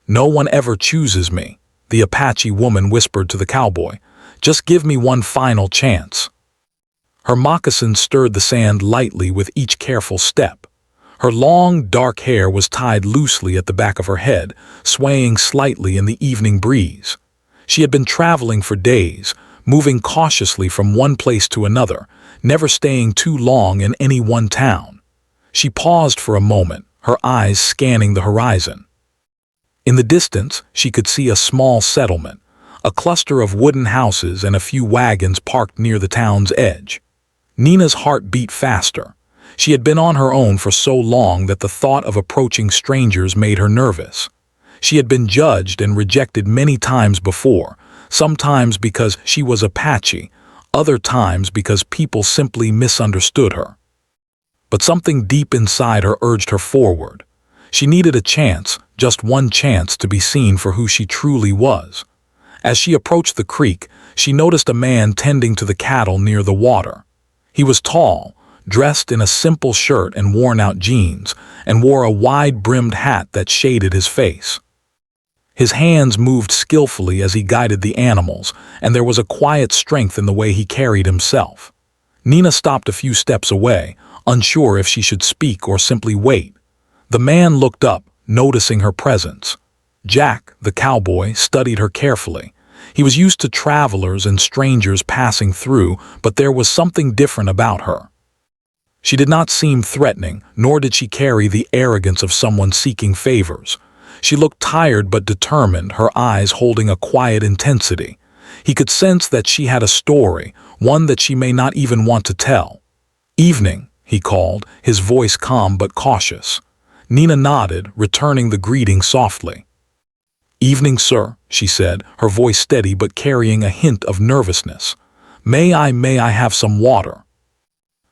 "No one ever chooses me," the Apache woman whispered to the cowboy. "Just give me one final chance." Her moccasins stirred the sand lightly with each careful step. Her long, dark hair was tied loosely at the back of her head, swaying slightly in the evening breeze. She had been traveling for days, moving cautiously from one place to another, never staying too long in any one town. She paused for a moment, her eyes scanning the horizon. In the distance, she could see a small settlement, a cluster of wooden houses and a few wagons parked near the town's edge. Nina's heart beat faster. She had been on her own for so long that the thought of approaching strangers made her nervous. She had been judged and rejected many times before, sometimes because she was Apache, other times because people simply misunderstood her. But something deep inside her urged her forward. She needed a chance, just one chance to be seen for who she truly was. As she approached the creek, she noticed a man tending to the cattle near the water. He was tall, dressed in a simple shirt and worn-out jeans, and wore a wide-brimmed hat that shaded his face. His hands moved skillfully as he guided the animals, and there was a quiet strength in the way he carried himself. Nina stopped a few steps away, unsure if she should speak or simply wait. The man looked up, noticing her presence. Jack, the cowboy, studied her carefully. He was used to travelers and strangers passing through, but there was something different about her. She did not seem threatening, nor did she carry the arrogance of someone seeking favors. She looked tired but determined, her eyes holding a quiet intensity. He could sense that she had a story, one that she may not even want to tell. "Evening," he called, his voice calm but cautious. Nina nodded, returning the greeting softly. "Evening, sir," she said, her voice steady but carrying a hint of nervousness. May I have some water?"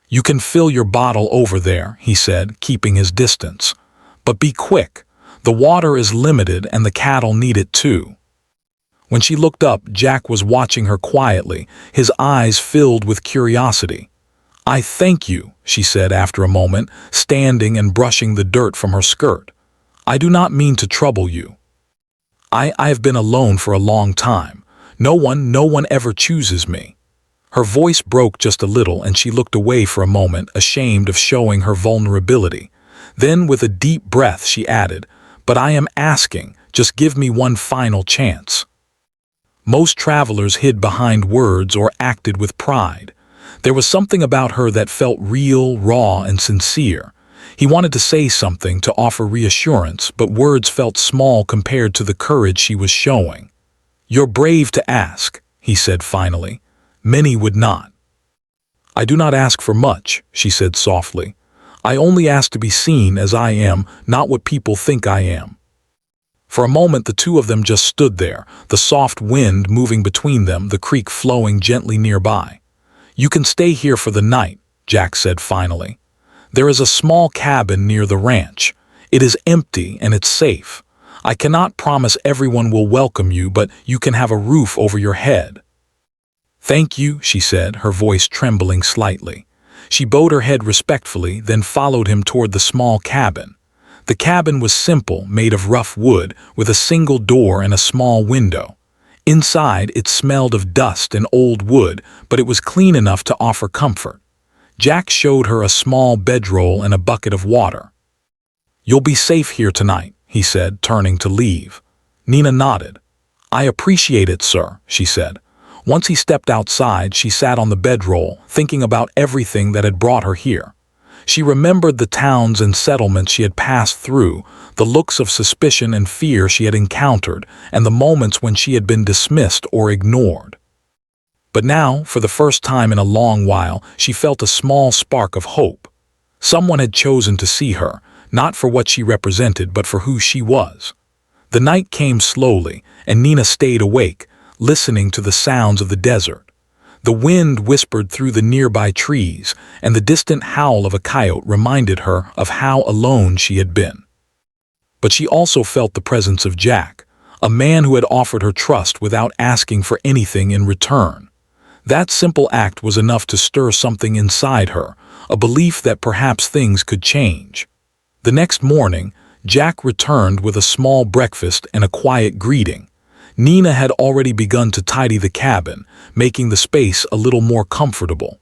"You can fill your bottle over there," he said, keeping his distance. "But be quick. The water is limited and the cattle need it too." When she looked up, Jack was watching her quietly, his eyes filled with curiosity. "I thank you," she said after a moment, standing and brushing the dirt from her skirt. "I do not mean to trouble you. I have been alone for a long time. No one ever chooses me." Her voice broke just a little and she looked away for a moment, ashamed of showing her vulnerability. Then, with a deep breath, she added, "But I am asking, just give me one final chance." Most travelers hid behind words or acted with pride. There was something about her that felt real, raw, and sincere. He wanted to say something, to offer reassurance, but words felt small compared to the courage she was showing. "You're brave to ask," he said finally. "Many would not." "I do not ask for much," she said softly. "I only ask to be seen as I am, not what people think I am." For a moment the two of them just stood there, the soft wind moving between them, the creek flowing gently nearby. "You can stay here for the night," Jack said finally. "There is a small cabin near the ranch. It is empty and it's safe. I cannot promise everyone will welcome you, but you can have a roof over your head." "Thank you," she said, her voice trembling slightly. She bowed her head respectfully, then followed him toward the small cabin. The cabin was simple, made of rough wood, with a single door and a small window. Inside, it smelled of dust and old wood, but it was clean enough to offer comfort. Jack showed her a small bedroll and a bucket of water. "You'll be safe here tonight," he said, turning to leave. Nina nodded. "I appreciate it, sir," she said. Once he stepped outside, she sat on the bedroll, thinking about everything that had brought her here. She remembered the towns and settlements she had passed through, the looks of suspicion and fear she had encountered, and the moments when she had been dismissed or ignored. But now, for the first time in a long while, she felt a small spark of hope. Someone had chosen to see her, not for what she represented, but for who she was. The night came slowly, and Nina stayed awake, listening to the sounds of the desert. The wind whispered through the nearby trees, and the distant howl of a coyote reminded her of how alone she had been. But she also felt the presence of Jack, a man who had offered her trust without asking for anything in return. That simple act was enough to stir something inside her, a belief that perhaps things could change. The next morning, Jack returned with a small breakfast and a quiet greeting. Nina had already begun to tidy the cabin, making the space a little more comfortable.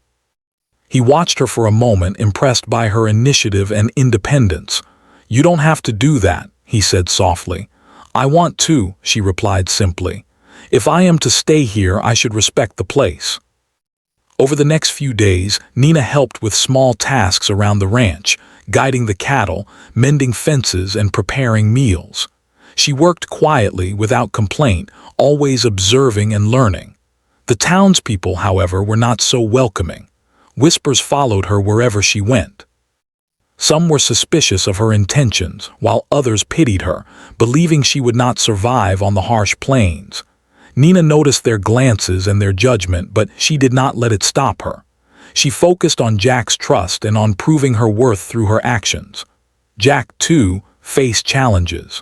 He watched her for a moment, impressed by her initiative and independence. "You don't have to do that," he said softly. "I want to," she replied simply. "If I am to stay here, I should respect the place." Over the next few days, Nina helped with small tasks around the ranch, guiding the cattle, mending fences, and preparing meals. She worked quietly, without complaint, always observing and learning. The townspeople, however, were not so welcoming. Whispers followed her wherever she went. Some were suspicious of her intentions, while others pitied her, believing she would not survive on the harsh plains. Nina noticed their glances and their judgment, but she did not let it stop her. She focused on Jack's trust and on proving her worth through her actions. Jack, too, faced challenges.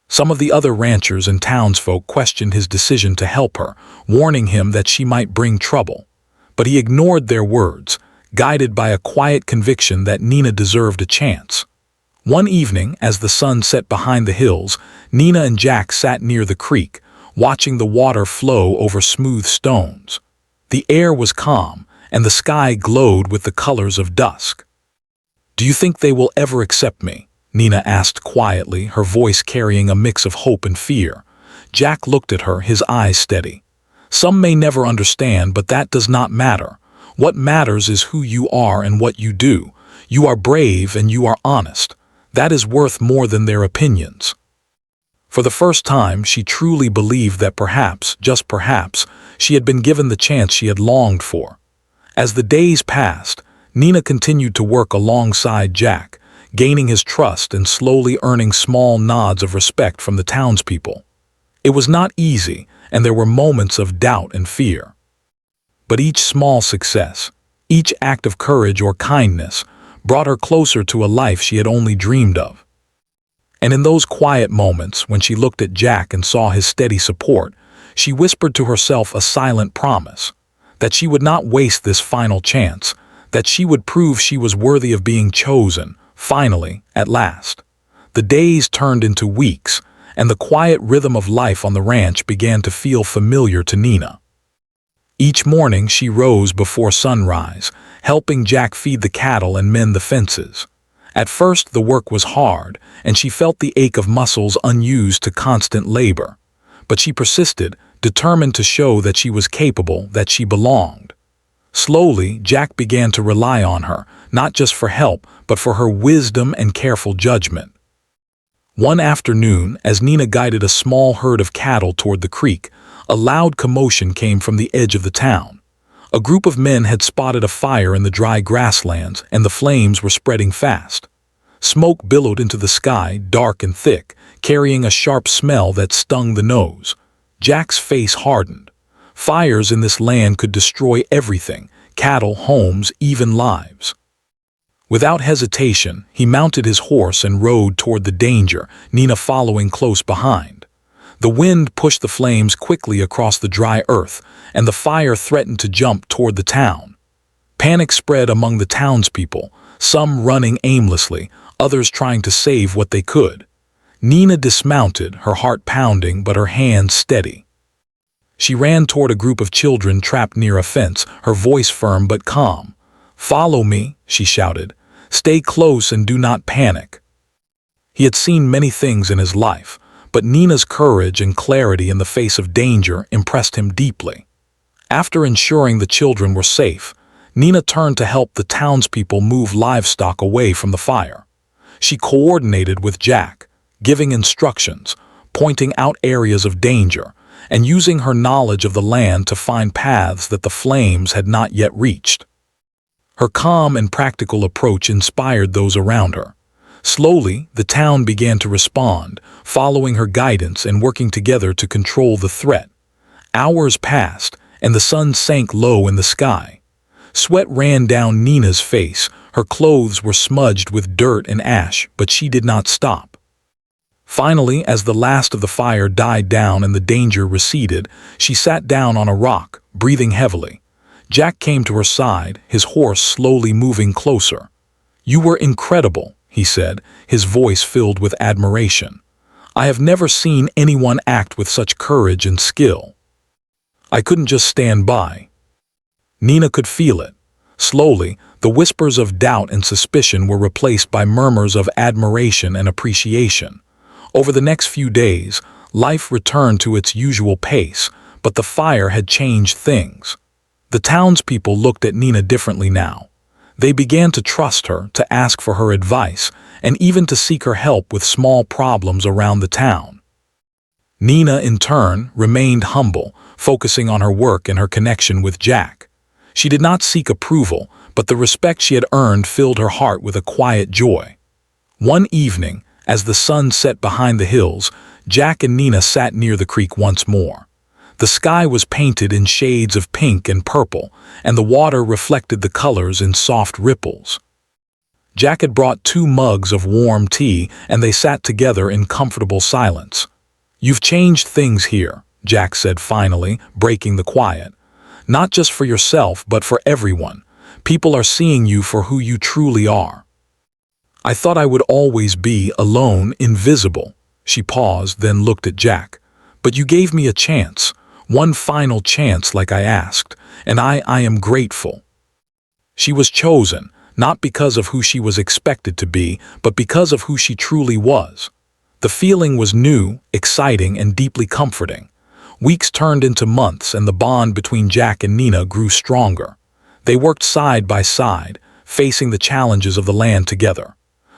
Some of the other ranchers and townsfolk questioned his decision to help her, warning him that she might bring trouble. But he ignored their words, guided by a quiet conviction that Nina deserved a chance. One evening, as the sun set behind the hills, Nina and Jack sat near the creek, watching the water flow over smooth stones. The air was calm, and the sky glowed with the colors of dusk. "Do you think they will ever accept me?" Nina asked quietly, her voice carrying a mix of hope and fear. Jack looked at her, his eyes steady. "Some may never understand, but that does not matter. What matters is who you are and what you do. You are brave and you are honest. That is worth more than their opinions." For the first time, she truly believed that perhaps, just perhaps, she had been given the chance she had longed for. As the days passed, Nina continued to work alongside Jack, gaining his trust and slowly earning small nods of respect from the townspeople. It was not easy, and there were moments of doubt and fear. But each small success, each act of courage or kindness, brought her closer to a life she had only dreamed of. And in those quiet moments, when she looked at Jack and saw his steady support, she whispered to herself a silent promise, that she would not waste this final chance, that she would prove she was worthy of being chosen, finally, at last. The days turned into weeks, and the quiet rhythm of life on the ranch began to feel familiar to Nina. Each morning she rose before sunrise, helping Jack feed the cattle and mend the fences. At first the work was hard, and she felt the ache of muscles unused to constant labor. But she persisted, determined to show that she was capable, that she belonged. Slowly, Jack began to rely on her, not just for help, but for her wisdom and careful judgment. One afternoon, as Nina guided a small herd of cattle toward the creek, a loud commotion came from the edge of the town. A group of men had spotted a fire in the dry grasslands, and the flames were spreading fast. Smoke billowed into the sky, dark and thick, carrying a sharp smell that stung the nose. Jack's face hardened. Fires in this land could destroy everything: cattle, homes, even lives. Without hesitation, he mounted his horse and rode toward the danger, Nina following close behind. The wind pushed the flames quickly across the dry earth, and the fire threatened to jump toward the town. Panic spread among the townspeople, some running aimlessly, others trying to save what they could. Nina dismounted, her heart pounding but her hands steady. She ran toward a group of children trapped near a fence, her voice firm but calm. "Follow me," she shouted. "Stay close and do not panic." He had seen many things in his life, but Nina's courage and clarity in the face of danger impressed him deeply. After ensuring the children were safe, Nina turned to help the townspeople move livestock away from the fire. She coordinated with Jack, giving instructions, pointing out areas of danger, and using her knowledge of the land to find paths that the flames had not yet reached. Her calm and practical approach inspired those around her. Slowly, the town began to respond, following her guidance and working together to control the threat. Hours passed, and the sun sank low in the sky. Sweat ran down Nina's face, her clothes were smudged with dirt and ash, but she did not stop. Finally, as the last of the fire died down and the danger receded, she sat down on a rock, breathing heavily. Jack came to her side, his horse slowly moving closer. "You were incredible," he said, his voice filled with admiration. "I have never seen anyone act with such courage and skill." I couldn't just stand by. Nina could feel it. Slowly, the whispers of doubt and suspicion were replaced by murmurs of admiration and appreciation. Over the next few days, life returned to its usual pace, but the fire had changed things. The townspeople looked at Nina differently now. They began to trust her, to ask for her advice, and even to seek her help with small problems around the town. Nina, in turn, remained humble, focusing on her work and her connection with Jack. She did not seek approval, but the respect she had earned filled her heart with a quiet joy. One evening, as the sun set behind the hills, Jack and Nina sat near the creek once more. The sky was painted in shades of pink and purple, and the water reflected the colors in soft ripples. Jack had brought 2 mugs of warm tea, and they sat together in comfortable silence. "You've changed things here," Jack said finally, breaking the quiet. "Not just for yourself, but for everyone. People are seeing you for who you truly are." "I thought I would always be alone, invisible." She paused, then looked at Jack. "But you gave me a chance, one final chance like I asked, and I am grateful." She was chosen, not because of who she was expected to be, but because of who she truly was. The feeling was new, exciting, and deeply comforting. Weeks turned into months, and the bond between Jack and Nina grew stronger. They worked side by side, facing the challenges of the land together.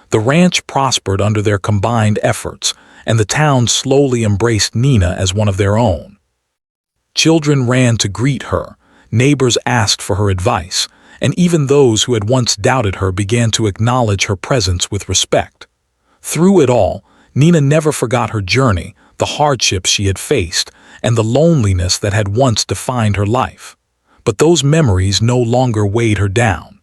The ranch prospered under their combined efforts, and the town slowly embraced Nina as one of their own. Children ran to greet her, neighbors asked for her advice, and even those who had once doubted her began to acknowledge her presence with respect. Through it all, Nina never forgot her journey, the hardships she had faced, and the loneliness that had once defined her life. But those memories no longer weighed her down.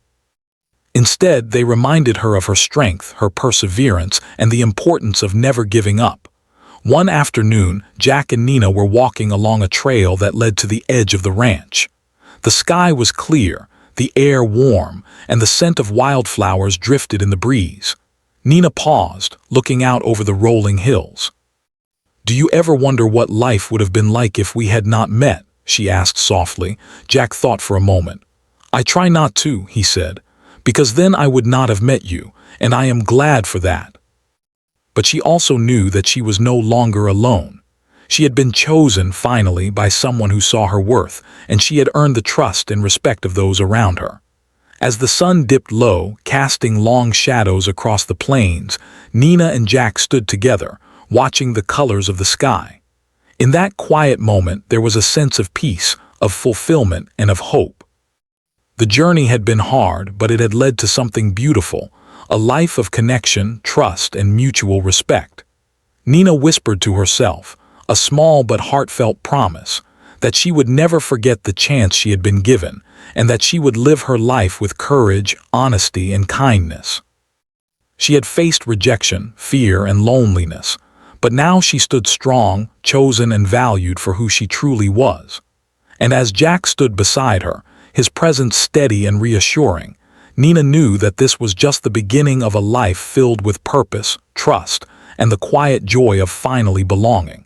Instead, they reminded her of her strength, her perseverance, and the importance of never giving up. One afternoon, Jack and Nina were walking along a trail that led to the edge of the ranch. The sky was clear, the air warm, and the scent of wildflowers drifted in the breeze. Nina paused, looking out over the rolling hills. "Do you ever wonder what life would have been like if we had not met?" she asked softly. Jack thought for a moment. "I try not to," he said, "because then I would not have met you, and I am glad for that." But she also knew that she was no longer alone. She had been chosen, finally, by someone who saw her worth, and she had earned the trust and respect of those around her. As the sun dipped low, casting long shadows across the plains, Nina and Jack stood together, watching the colors of the sky. In that quiet moment, there was a sense of peace, of fulfillment, and of hope. The journey had been hard, but it had led to something beautiful, a life of connection, trust, and mutual respect. Nina whispered to herself, a small but heartfelt promise, that she would never forget the chance she had been given, and that she would live her life with courage, honesty, and kindness. She had faced rejection, fear, and loneliness, but now she stood strong, chosen, and valued for who she truly was. And as Jack stood beside her, his presence steady and reassuring, Nina knew that this was just the beginning of a life filled with purpose, trust, and the quiet joy of finally belonging.